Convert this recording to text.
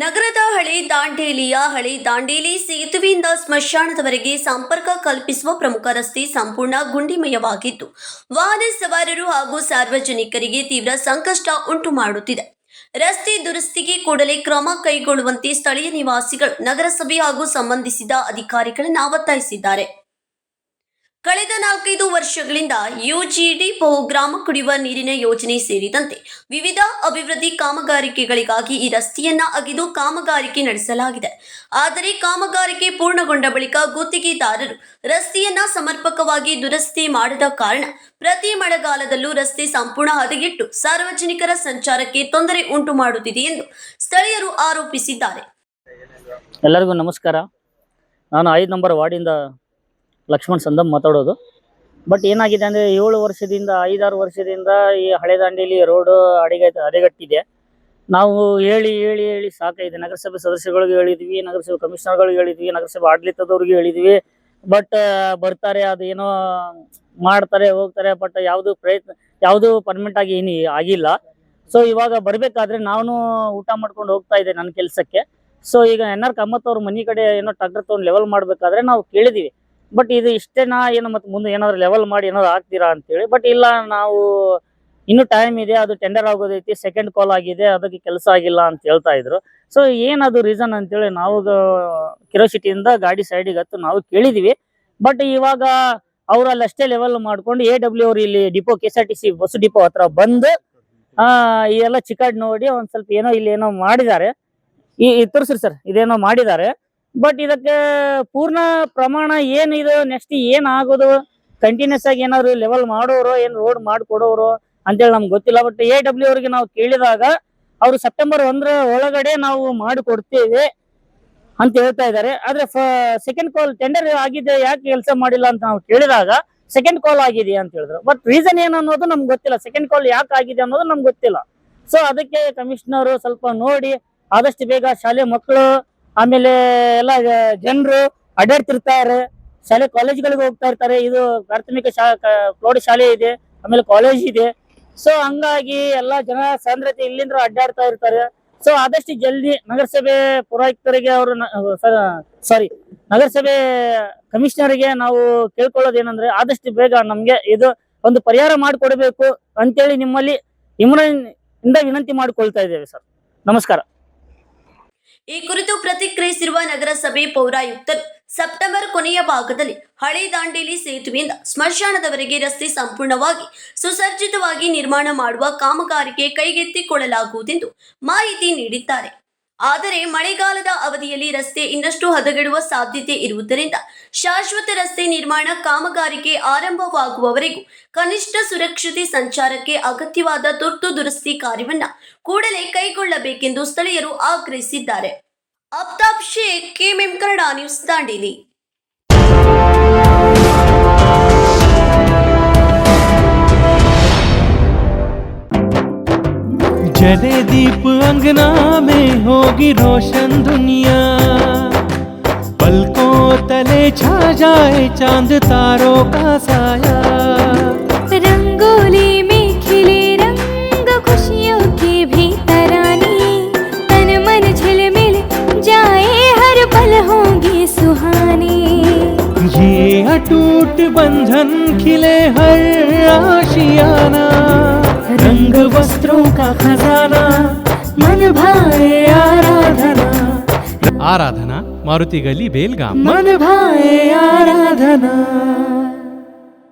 ನಗರದ ಹಳೆ ದಾಂಡೇಲಿ ಸೇತುವೆಯಿಂದ ಸ್ಮಶಾನದವರೆಗೆ ಸಂಪರ್ಕ ಕಲ್ಪಿಸುವ ಪ್ರಮುಖ ರಸ್ತೆ ಸಂಪೂರ್ಣ ಗುಂಡಿಮಯವಾಗಿದ್ದು ವಾಹನ ಸವಾರರು ಹಾಗೂ ಸಾರ್ವಜನಿಕರಿಗೆ ತೀವ್ರ ಸಂಕಷ್ಟ ಉಂಟು ಮಾಡುತ್ತಿದೆ. ರಸ್ತೆ ದುರಸ್ತಿಗೆ ಕೂಡಲೇ ಕ್ರಮ ಕೈಗೊಳ್ಳುವಂತೆ ಸ್ಥಳೀಯ ನಿವಾಸಿಗಳು ನಗರಸಭೆ ಹಾಗೂ ಸಂಬಂಧಿಸಿದ ಅಧಿಕಾರಿಗಳನ್ನು ಒತ್ತಾಯಿಸಿದ್ದಾರೆ. ಕಳೆದ 4-5 ವರ್ಷಗಳಿಂದ ಯುಜಿಡಿ ಗ್ರಾಮ ಕುಡಿಯುವ ನೀರಿನ ಯೋಜನೆ ಸೇರಿದಂತೆ ವಿವಿಧ ಅಭಿವೃದ್ಧಿ ಕಾಮಗಾರಿಕೆಗಳಿಗಾಗಿ ಈ ರಸ್ತೆಯನ್ನ ಅಗೆದು ಕಾಮಗಾರಿಕೆ ನಡೆಸಲಾಗಿದೆ. ಆದರೆ ಕಾಮಗಾರಿಕೆ ಪೂರ್ಣಗೊಂಡ ಬಳಿಕ ಗುತ್ತಿಗೆದಾರರು ರಸ್ತೆಯನ್ನ ಸಮರ್ಪಕವಾಗಿ ದುರಸ್ತಿ ಮಾಡದ ಕಾರಣ ಪ್ರತಿ ಮಳೆಗಾಲದಲ್ಲೂ ರಸ್ತೆ ಸಂಪೂರ್ಣ ಹದಗೆಟ್ಟು ಸಾರ್ವಜನಿಕರ ಸಂಚಾರಕ್ಕೆ ತೊಂದರೆ ಉಂಟು ಮಾಡುತ್ತಿದೆ ಎಂದು ಸ್ಥಳೀಯರು ಆರೋಪಿಸಿದ್ದಾರೆ. ಎಲ್ಲರಿಗೂ ನಮಸ್ಕಾರ. ನಾನು 5 ನಂಬರ್ ವಾರ್ಡಿಂದ ಲಕ್ಷ್ಮಣ್ ಸಂದಮ್ ಮಾತಾಡೋದು. ಬಟ್ ಏನಾಗಿದೆ ಅಂದರೆ 7 ವರ್ಷದಿಂದ 5-6 ವರ್ಷದಿಂದ ಈ ಹಳೆ ದಾಂಡೇಲಿ ರೋಡು ಹದಗೆಟ್ಟಿದೆ. ನಾವು ಹೇಳಿ ಹೇಳಿ ಹೇಳಿ ಸಾಕಾಗಿದೆ. ನಗರಸಭೆ ಸದಸ್ಯಗಳಿಗೆ ಹೇಳಿದ್ವಿ, ನಗರಸಭೆ ಕಮಿಷನರ್ಗಳಿಗೆ ಹೇಳಿದ್ವಿ, ನಗರಸಭೆ ಆಡಳಿತದವ್ರಿಗೆ ಹೇಳಿದ್ವಿ. ಬಟ್ ಬರ್ತಾರೆ, ಅದೇನೋ ಮಾಡ್ತಾರೆ ಹೋಗ್ತಾರೆ. ಬಟ್ ಯಾವುದು ಪರ್ಮನೆಂಟ್ ಆಗಿ ಏನು ಆಗಿಲ್ಲ. ಸೊ ಇವಾಗ ಬರಬೇಕಾದ್ರೆ ನಾನು ಊಟ ಮಾಡ್ಕೊಂಡು ಹೋಗ್ತಾ ಇದ್ದೆ ನನ್ನ ಕೆಲಸಕ್ಕೆ. ಸೊ ಈಗ NR ಕಾಮತ್ ಅವ್ರ ಮನೆ ಕಡೆ ಏನೋ ಟ್ರಾಕ್ಟರ್ ತೊಗೊಂಡು ಲೆವೆಲ್ ಮಾಡಬೇಕಾದ್ರೆ ನಾವು ಕೇಳಿದ್ದೀವಿ, ಬಟ್ ಇದು ಇಷ್ಟೇನಾ ಏನು ಮತ್ತೆ ಮುಂದೆ ಏನಾದ್ರು ಲೆವೆಲ್ ಮಾಡಿ ಏನಾದ್ರು ಆಗ್ತೀರಾ ಅಂತೇಳಿ. ಬಟ್ ಇಲ್ಲ, ನಾವು ಇನ್ನೂ ಟೈಮ್ ಇದೆ, ಅದು ಟೆಂಡರ್ ಆಗೋದೈತಿ, ಸೆಕೆಂಡ್ ಕಾಲ್ ಆಗಿದೆ, ಅದಕ್ಕೆ ಕೆಲಸ ಆಗಿಲ್ಲ ಅಂತ ಹೇಳ್ತಾ ಇದ್ರು. ಸೊ ಏನದು ರೀಸನ್ ಅಂತೇಳಿ ನಾವು ಕ್ಯೂರಿಯಾಸಿಟಿಯಿಂದ ಗಾಡಿ ಸೈಡಿಗೆ ಹತ್ತು ನಾವು ಕೇಳಿದ್ವಿ. ಬಟ್ ಇವಾಗ ಅವರಲ್ಲಿ ಅಷ್ಟೇ ಲೆವೆಲ್ ಮಾಡ್ಕೊಂಡು AW ಅವರು ಇಲ್ಲಿ ಡಿಪೋ KSRTC ಬಸ್ ಡಿಪೋ ಹತ್ರ ಬಂದು ಈ ಎಲ್ಲ ಚಿಕಾಡ್ ನೋಡಿ ಒಂದ್ ಸ್ವಲ್ಪ ಏನೋ ಇಲ್ಲಿ ಏನೋ ಮಾಡಿದ್ದಾರೆ. ಈ ತೋರಿಸ್ರಿ ಸರ್, ಇದೇನೋ ಮಾಡಿದ್ದಾರೆ. ಬಟ್ ಇದಕ್ಕೆ ಪೂರ್ಣ ಪ್ರಮಾಣ ಏನಿದು, ನೆಕ್ಸ್ಟ್ ಏನ್ ಆಗೋದು, ಕಂಟಿನ್ಯೂಸ್ ಆಗಿ ಏನಾದ್ರು ಲೆವೆಲ್ ಮಾಡೋರು, ಏನ್ ರೋಡ್ ಮಾಡ್ಕೊಡೋರು ಅಂತೇಳಿ ನಮ್ಗೆ ಗೊತ್ತಿಲ್ಲ. ಬಟ್ AW ಅವ್ರಿಗೆ ನಾವು ಕೇಳಿದಾಗ ಅವರು ಸೆಪ್ಟೆಂಬರ್ 1 ಒಳಗಡೆ ನಾವು ಮಾಡಿಕೊಡ್ತೇವೆ ಅಂತ ಹೇಳ್ತಾ ಇದ್ದಾರೆ. ಆದ್ರೆ ಸೆಕೆಂಡ್ ಕಾಲ್ ಟೆಂಡರ್ ಆಗಿದೆ, ಯಾಕೆ ಕೆಲಸ ಮಾಡಿಲ್ಲ ಅಂತ ನಾವು ಕೇಳಿದಾಗ ಸೆಕೆಂಡ್ ಕಾಲ್ ಆಗಿದೆ ಅಂತ ಹೇಳಿದ್ರು. ಬಟ್ ರೀಸನ್ ಏನು ಅನ್ನೋದು ನಮ್ಗೆ ಗೊತ್ತಿಲ್ಲ, ಸೆಕೆಂಡ್ ಕಾಲ್ ಯಾಕೆ ಆಗಿದೆ ಅನ್ನೋದು ನಮ್ಗೆ ಗೊತ್ತಿಲ್ಲ. ಸೊ ಅದಕ್ಕೆ ಕಮಿಷನರ್ ಸ್ವಲ್ಪ ನೋಡಿ ಆದಷ್ಟು ಬೇಗ ಶಾಲೆ ಮಕ್ಕಳು ಆಮೇಲೆ ಎಲ್ಲ ಜನರು ಅಡ್ಡಾಡ್ತಿರ್ತಾರೆ, ಶಾಲೆ ಕಾಲೇಜ್ಗಳಿಗೆ ಹೋಗ್ತಾ ಇರ್ತಾರೆ. ಇದು ಪ್ರಾಥಮಿಕ ಪ್ರೌಢ ಶಾಲೆ ಇದೆ, ಆಮೇಲೆ ಕಾಲೇಜ್ ಇದೆ. ಸೊ ಹಂಗಾಗಿ ಎಲ್ಲಾ ಜನ ಸಾಂದ್ರತೆ ಇಲ್ಲಿಂದ ಅಡ್ಡಾಡ್ತಾ ಇರ್ತಾರೆ. ಸೊ ಆದಷ್ಟು ಜಲ್ದಿ ನಗರಸಭೆ ಪುರೋಹಿತರಿಗೆ ನಗರಸಭೆ ಕಮಿಷನರ್ಗೆ ನಾವು ಕೇಳ್ಕೊಳ್ಳೋದೇನಂದ್ರೆ ಆದಷ್ಟು ಬೇಗ ನಮ್ಗೆ ಇದು ಒಂದು ಪರಿಹಾರ ಮಾಡಿಕೊಡ್ಬೇಕು ಅಂತೇಳಿ ನಿಮ್ಮಲ್ಲಿ ವಿನಂತಿ ಮಾಡಿಕೊಳ್ತಾ ಇದ್ದೇವೆ ಸರ್. ನಮಸ್ಕಾರ. ಈ ಕುರಿತು ಪ್ರತಿಕ್ರಿಯಿಸಿರುವ ನಗರಸಭೆ ಪೌರಾಯುಕ್ತರು, ಸೆಪ್ಟೆಂಬರ್ ಕೊನೆಯ ಭಾಗದಲ್ಲಿ ಹಳೆ ದಾಂಡೇಲಿ ಸೇತುವೆಯಿಂದ ಸ್ಮಶಾನದವರೆಗೆ ರಸ್ತೆ ಸಂಪೂರ್ಣವಾಗಿ ಸುಸಜ್ಜಿತವಾಗಿ ನಿರ್ಮಾಣ ಮಾಡುವ ಕಾಮಗಾರಿಕೆ ಕೈಗೆತ್ತಿಕೊಳ್ಳಲಾಗುವುದೆಂದು ಮಾಹಿತಿ ನೀಡಿದ್ದಾರೆ. ಆದರೆ ಮಳೆಗಾಲದ ಅವಧಿಯಲ್ಲಿ ರಸ್ತೆ ಇನ್ನಷ್ಟು ಹದಗೆಡುವ ಸಾಧ್ಯತೆ ಇರುವುದರಿಂದ ಶಾಶ್ವತ ರಸ್ತೆ ನಿರ್ಮಾಣ ಕಾಮಗಾರಿಕೆ ಆರಂಭವಾಗುವವರೆಗೂ ಕನಿಷ್ಠ ಸುರಕ್ಷತೆ ಸಂಚಾರಕ್ಕೆ ಅಗತ್ಯವಾದ ತುರ್ತು ದುರಸ್ತಿ ಕಾರ್ಯವನ್ನ ಕೂಡಲೇ ಕೈಗೊಳ್ಳಬೇಕೆಂದು ಸ್ಥಳೀಯರು ಆಗ್ರಹಿಸಿದ್ದಾರೆ. Aftab Sheikh, KMM Kannada news, Dandeli. जले दीप अंगना में होगी रोशन दुनिया, पलकों तले छा जाए चांद तारों का साया, रंगोली में खिले रंग खुशियों की भी तरानी, तन मन झिलमिल जाए हर पल होंगी सुहानी, ये अटूट बंधन खिले हर आशियाना, रंग वस्त्रों का खजाना, मन भाए आराधना, आराधना मारुति गली बेलगाम, मन भाए आराधना।